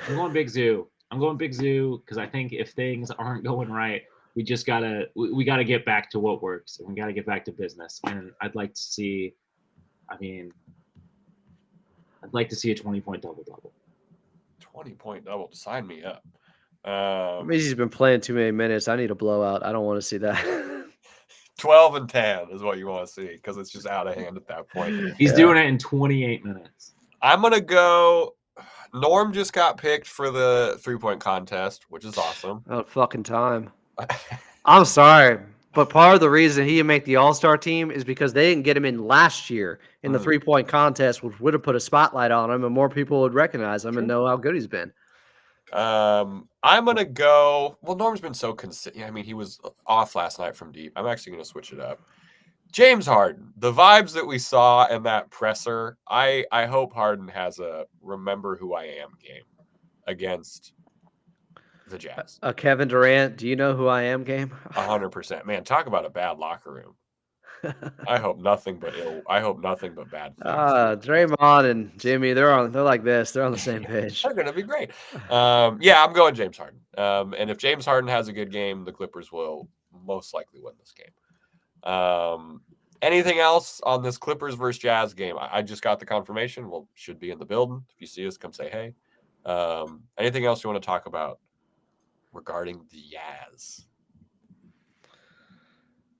I'm going Big Zoo because I think if things aren't going right, we just gotta get back to what works, and we gotta get back to business. And I'd like to see a 20-point double-double. 20-point double. Sign me up. He's been playing too many minutes. I need a blowout. I don't want to see that. 12 and 10 is what you want to see because it's just out of hand at that point. He's doing it in 28 minutes. I'm going to go. Norm just got picked for the 3-point contest, which is awesome. Oh, fucking time. I'm sorry, but part of the reason he didn't make the All-Star team is because they didn't get him in last year in the 3-point contest, which would have put a spotlight on him and more people would recognize him and know how good he's been. I'm gonna go. Well, Norm's been so consistent. I mean, he was off last night from deep. I'm actually gonna switch it up. James Harden, the vibes that we saw in that presser. I hope Harden has a remember who I am game against the Jazz. Kevin Durant, do you know who I am game? 100%. Man, talk about a bad locker room. I hope nothing but bad things. Draymond and Jimmy, they're like this. They're on the same page. They're gonna be great. Yeah, I'm going James Harden. And if James Harden has a good game, the Clippers will most likely win this game. Anything else on this Clippers versus Jazz game? I just got the confirmation. Well, should be in the building. If you see us, come say hey. Anything else you want to talk about regarding the Jazz?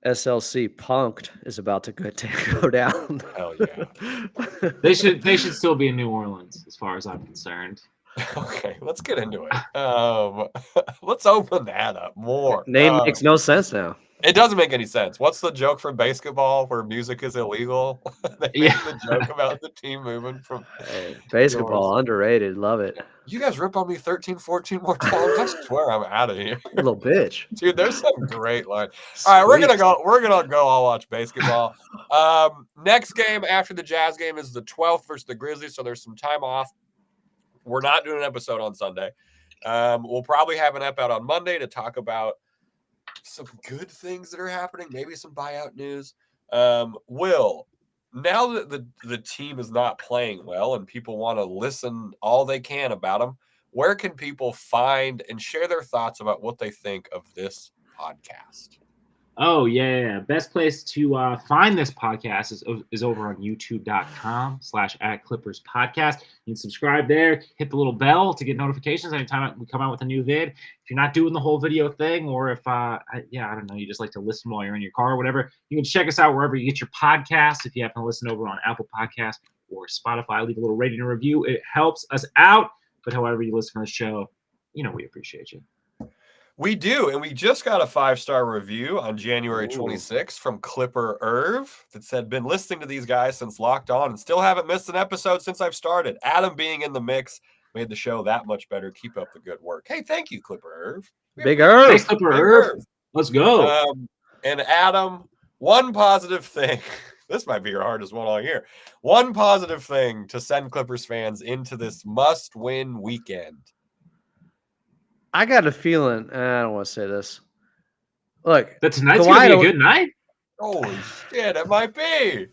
SLC punked is about to go down. Hell yeah. They should still be in New Orleans, as far as I'm concerned. Okay, let's get into it. Let's open that up more. Name makes no sense now. It doesn't make any sense. What's the joke from basketball where music is illegal? They make the joke about the team moving from basketball, underrated. Love it. You guys rip on me 13, 14 more times. I swear I'm out of here. Little bitch. Dude, there's some great lines. All right, we're gonna go all watch basketball. Next game after the Jazz game is the 12th versus the Grizzlies, so there's some time off. We're not doing an episode on Sunday. We'll probably have an ep out on Monday to talk about some good things that are happening, maybe some buyout news. Will, now that the team is not playing well and people want to listen all they can about them, where can people find and share their thoughts about what they think of this podcast? Oh, yeah. Best place to find this podcast is over on youtube.com/@ClippersPodcast. You can subscribe there, hit the little bell to get notifications anytime we come out with a new vid. If you're not doing the whole video thing, or if, I don't know, you just like to listen while you're in your car or whatever, you can check us out wherever you get your podcasts. If you happen to listen over on Apple Podcasts or Spotify, leave a little rating and review. It helps us out. But however you listen to the show, we appreciate you. We do, and we just got a 5-star review on January 26th from Clipper Irv that said, been listening to these guys since Locked On and still haven't missed an episode since I've started. Adam being in the mix made the show that much better. Keep up the good work. Hey, thank you, Clipper Irv. Big Irv. Thanks, Clipper Irv. Let's go. And Adam, one positive thing. This might be your hardest one all year. One positive thing to send Clippers fans into this must-win weekend. I got a feeling. I don't want to say this. Look, that tonight's gonna be a good night. Holy shit, it might be.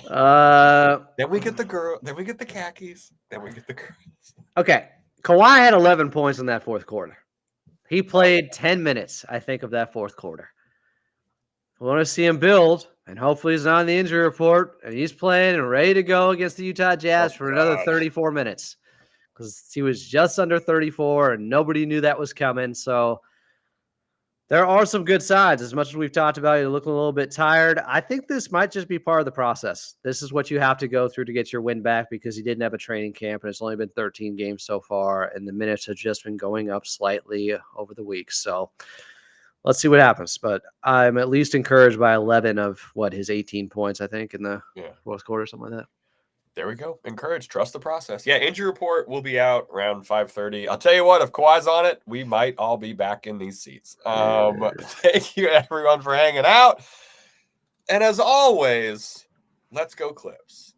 Then we get the girl. Then we get the khakis. Then we get the girls. Okay, Kawhi had 11 points in that fourth quarter. He played 10 minutes, I think, of that fourth quarter. We want to see him build, and hopefully he's on the injury report, and he's playing and ready to go against the Utah Jazz for another 34 minutes. Because he was just under 34 and nobody knew that was coming. So there are some good signs. As much as we've talked about, you're looking a little bit tired. I think this might just be part of the process. This is what you have to go through to get your win back because he didn't have a training camp and it's only been 13 games so far. And the minutes have just been going up slightly over the weeks. So let's see what happens. But I'm at least encouraged by 11 of his 18 points, I think, in the fourth quarter, something like that. There we go. Encourage. Trust the process. Yeah, injury report will be out around 5:30. I'll tell you what, if Kawhi's on it, we might all be back in these seats. Thank you, everyone, for hanging out. And as always, let's go Clips.